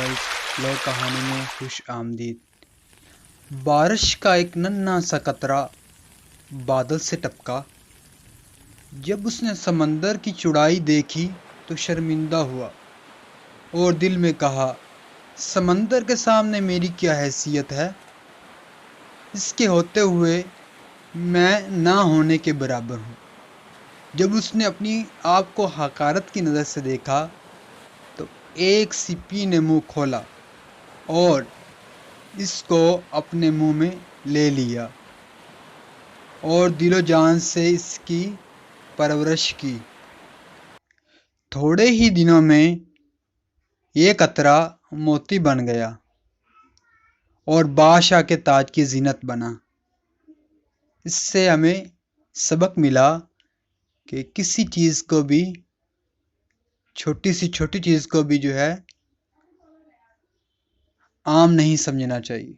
Nice لو کہانی میں خوش آمدید۔ بارش کا ایک ننھا سا قطرہ بادل سے ٹپکا۔ جب اس نے سمندر کی چوڑائی دیکھی تو شرمندہ ہوا اور دل میں کہا، سمندر کے سامنے میری کیا حیثیت ہے؟ اس کے ہوتے ہوئے میں نہ ہونے کے برابر ہوں۔ جب اس نے اپنی آپ کو حقارت کی نظر سے دیکھا تو ایک سپی نے منہ کھولا اور اس کو اپنے منہ میں لے لیا اور دل و جان سے اس کی پرورش کی۔ تھوڑے ہی دنوں میں یہ قطرہ موتی بن گیا اور بادشاہ کے تاج کی زینت بنا۔ اس سے ہمیں سبق ملا کہ کسی چیز کو بھی چھوٹی چیز کو بھی عام نہیں سمجھنا چاہیے۔